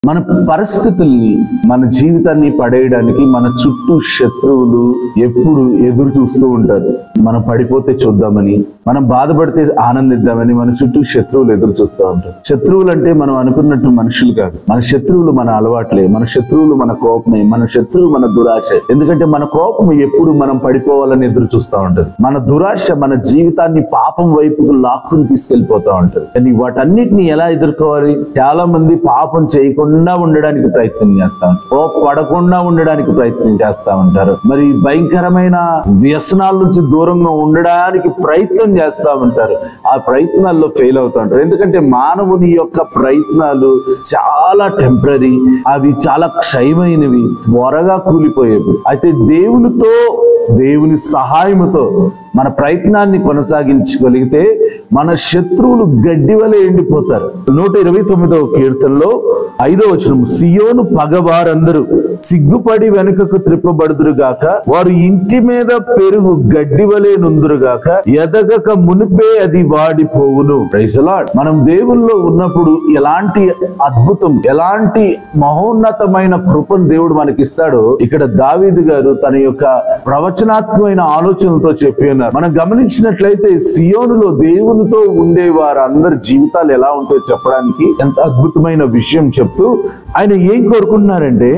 మన పరిస్థితుల్ని మన జీవితాన్ని పడేయడానికి మన చుట్టూ శత్రువులు ఎప్పుడు ఎదురు చూస్తూ ఉంటారు. మనం పడిపోతే చూద్దామని, మనం బాధపడితే ఆనందిద్దామని మన చుట్టూ శత్రువులు ఎదురు చూస్తూ ఉంటారు. శత్రువులు అంటే మనం అనుకున్నట్టు మనుషులు కాదు. మన శత్రువులు మన అలవాట్లే, మన శత్రువులు మన కోపమే, మన శత్రువు మన దురాశ. ఎందుకంటే మన కోపం ఎప్పుడు మనం పడిపోవాలని ఎదురు చూస్తూ ఉంటది. మన దురాశ మన జీవితాన్ని పాపం వైపుకు లాక్కుని తీసుకెళ్లిపోతా ఉంటది. కానీ వాటన్నిటిని ఎలా ఎదుర్కోవాలి? చాలా మంది పాపం చేయకుండా ఉండడానికి ప్రయత్నం చేస్తా ఉంటారు, పడకుండా ఉండడానికి ప్రయత్నం చేస్తా ఉంటారు. మరి భయంకరమైన వ్యసనాల నుంచి దూరంగా ఉండడానికి ప్రయత్నం చేస్తా ఉంటారు. ఆ ప్రయత్నాల్లో ఫెయిల్ అవుతూ ఉంటారు. ఎందుకంటే మానవుని యొక్క ప్రయత్నాలు చాలా టెంపరీ, అవి చాలా క్షయమైనవి, త్వరగా కూలిపోయేవి. అయితే దేవుని సహాయముతో మన ప్రయత్నాన్ని కొనసాగించగలిగితే మన శత్రువులు గడ్డి వలె ఎండిపోతారు. 129వ కీర్తనలో 5వ వచనం, సియోను పగవారందరూ సిగ్గుపడి వెనుకకు త్రిప్పబడుదురుగాక, వారు ఇంటి మీద పెరుగు గడ్డి వలె నుందురుగాక, ఎదగక మునిపే అది వాడిపోవును. Praise the lord. మనం దేవుల్లో ఉన్నప్పుడు ఎలాంటి అద్భుతం, ఎలాంటి మహోన్నతమైన కృపను దేవుడు మనకిస్తాడో ఇక్కడ దావీదు గారు తన యొక్క ప్రవచనాత్మకమైన ఆలోచనలతో చెప్పి ఉన్నారు. మనం గమనించినట్లయితే సియోనులో దేవునితో ఉండే వారందరి జీవితాలు ఎలా ఉంటాయో చెప్పడానికి ఎంత అద్భుతమైన విషయం చెప్తూ ఆయన ఏం కోరుకుంటున్నారంటే,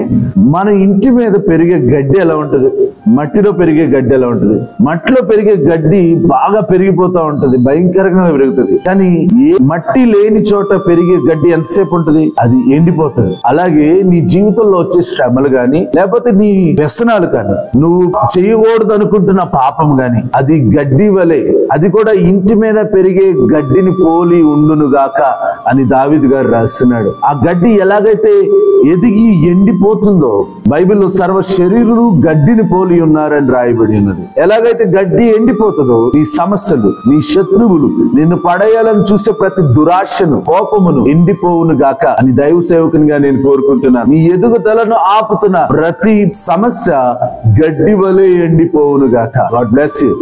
మన ఇంటి మీద పెరిగే గడ్డి ఎలా ఉంటది, మట్టిలో పెరిగే గడ్డి ఎలా ఉంటది. మట్టిలో పెరిగే గడ్డి బాగా పెరిగిపోతా ఉంటది, భయంకరంగా పెరుగుతుంది. కానీ ఏ మట్టి లేని చోట పెరిగే గడ్డి ఎంతసేపు ఉంటది, అది ఎండిపోతుంది. అలాగే నీ జీవితంలో వచ్చే శ్రమలు గాని, లేకపోతే నీ వ్యసనాలు కానీ, నువ్వు చేయకూడదు అనుకుంటున్న పాపం గాని, అది గడ్డి వలె, అది కూడా ఇంటి మీద పెరిగే గడ్డిని పోలి ఉండును గాక అని దావీదు గారు రాస్తున్నాడు. ఆ గడ్డి ఎలాగైతే ఎదిగి ఎండిపోతుందో, బైబిల్లో సర్వ శరీరులు గడ్డిని పోలి ఉన్నారని రాయబడి ఉన్నది. ఎలాగైతే గడ్డి ఎండిపోతుందో, నీ సమస్యలు, నీ శత్రువులు, నిన్ను పడేయాలని చూసే ప్రతి దురాశను, కోపమును ఎండిపోవును గాక అని దైవ సేవకునిగా నేను కోరుకుంటున్నాను. నీ ఎదుగుదలను ఆపుతున్న ప్రతి సమస్య గడ్డి వలె ఎండిపోవును గాక. God bless you.